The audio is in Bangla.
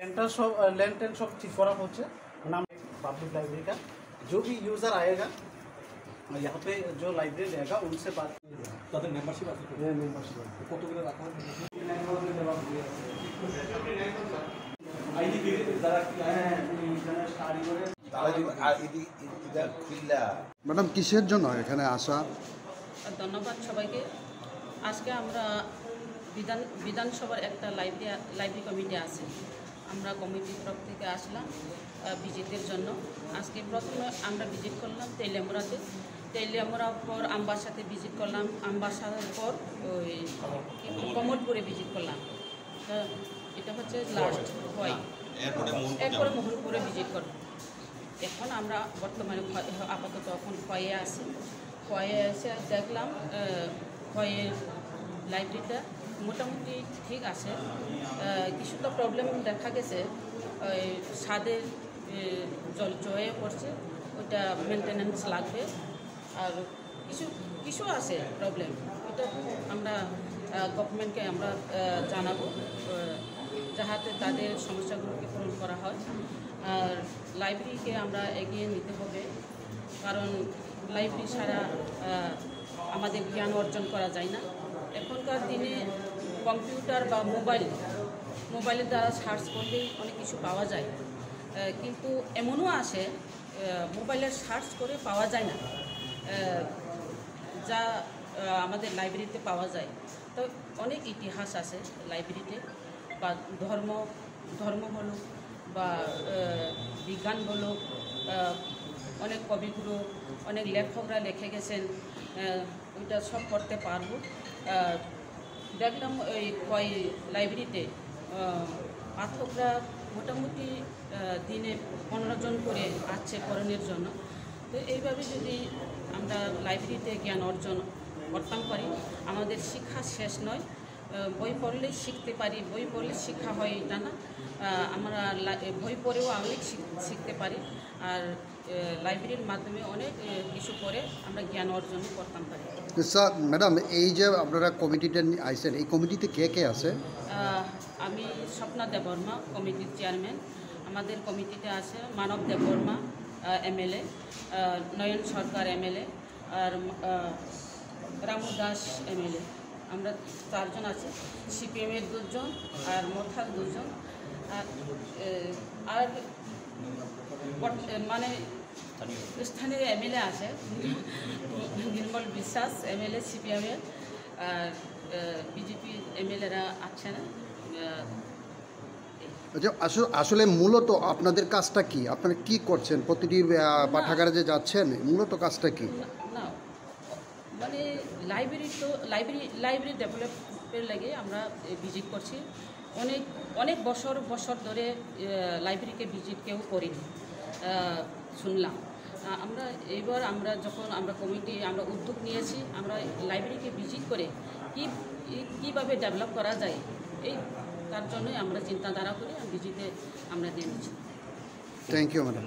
लेन सब ठीक करा होच्छे नाम पब्लिक लाइब्रेरी का। जो भी यूज़र आएगा यहाँ पे जो लाइब्रेरी रहेगा उनसे बात তাদের মেম্বারশিপ আছে তো? ये मेंबरशिप है। কতগুলো রাখা হয়? आईडी যারা কি এখানে স্টাডি করে তারা যদি এটা খুললা ম্যাডাম কিসের জন্য এখানে আসা? ধন্যবাদ সবাইকে। আজকে আমরা বিধানসভার একটা লাইব্রেরি কমিটি আছে, আমরা কমিটির তরফ থেকে আসলাম ভিজিটের জন্য। আজকে প্রথমে আমরা ভিজিট করলাম তেলিয়ামুড়াতে, তেলিয়ামুড়ার পর আমবাসাতে ভিজিট করলাম, আমবাসার পর ওই কমলপুরে ভিজিট করলাম। এটা হচ্ছে লাস্ট হয়, এরপরে মহুলপুরে ভিজিট করব। এখন আমরা বর্তমানে আপাতত এখন খয়ে আছি। খয়ে এসে দেখলাম খয়ে লাইব্রেরিটা মোটামুটি ঠিক আছে। কিছুটা প্রবলেম দেখা গেছে, ওই ছাদের জল জয়ে পড়ছে, ওইটা মেনটেন্যান্স লাগবে। আর কিছু আছে প্রবলেম, ওইটা আমরা গভর্নমেন্টকে আমরা জানাবো যাহাতে তাদের সমস্যাগুলোকে পূরণ করা হয়। আর লাইব্রেরিকে আমরা এগিয়ে নিতে হবে, কারণ লাইব্রেরি ছাড়া আমাদের জ্ঞান অর্জন করা যায় না। এখনকার দিনে কম্পিউটার বা মোবাইলের দ্বারা সার্চ করলেই অনেক কিছু পাওয়া যায়, কিন্তু এমনও আছে মোবাইলের সার্চ করে পাওয়া যায় না, যা আমাদের লাইব্রেরিতে পাওয়া যায়। তো অনেক ইতিহাস আছে লাইব্রেরিতে, বা ধর্ম বলুক বা বিজ্ঞান বলুক, অনেক কবিগুলো অনেক লেখকরা লিখে গেছেন, ওইটা সব করতে পারবো। দেখলাম ওই লাইব্রেরিতে পাঠকরা মোটামুটি দিনে 15 জন করে আসছে পড়ানোর জন্য। তো এইভাবে যদি আমরা লাইব্রেরিতে জ্ঞান অর্জন করতাম পারি, আমাদের শিক্ষা শেষ নয়। বই পড়লেই শিখতে পারি, বই পড়লে শিক্ষা হয় এটা না, আমরা বই পড়েও অনেক শিখতে পারি। আর লাইব্রেরির মাধ্যমে অনেক কিছু পড়ে আমরা জ্ঞান অর্জন করতাম পারি। স্যার ম্যাডাম, এই যে আপনারা কমিটিটা আইছেন, এই কমিটিতে কে কে আছে? আমি স্বপ্না দেববর্মা, কমিটির চেয়ারম্যান। আমাদের কমিটিতে আছে মানব দেববর্মা এমএলএ, নয়ন সরকার এমএলএ, আর রামু দাস এমএলএ। আমরা 4 জন আছি। সিপিএমের 2 জন আর মোথার 2 জন। আর মানে স্থানীয় এমএলএ আছে নির্মল বিশ্বাস এমএলএ সিপিএমের, আর বিজেপি এমএলএরা আছে না। আচ্ছা, আসলে মূলত আপনাদের কাজটা কি? আপনারা কি করছেন? প্রতিটি পাঠাগারে যে যাচ্ছেন, মূলত কাজটা কি? না, মানে লাইব্রেরি ডেভেলপের লাগে আমরা ভিজিট করছি। অনেক বছর ধরে লাইব্রেরিকে ভিজিট কেউ করিনি, শুনলাম। আমরা যখন কমিটি আমরা উদ্যোগ নিয়েছি, আমরা লাইব্রেরিকে ভিজিট করে কীভাবে ডেভেলপ করা যায়, তার জন্যই আমরা চিন্তাধারা করে ভিজিটে আমরা দিয়ে নিচ্ছি। Thank you madam.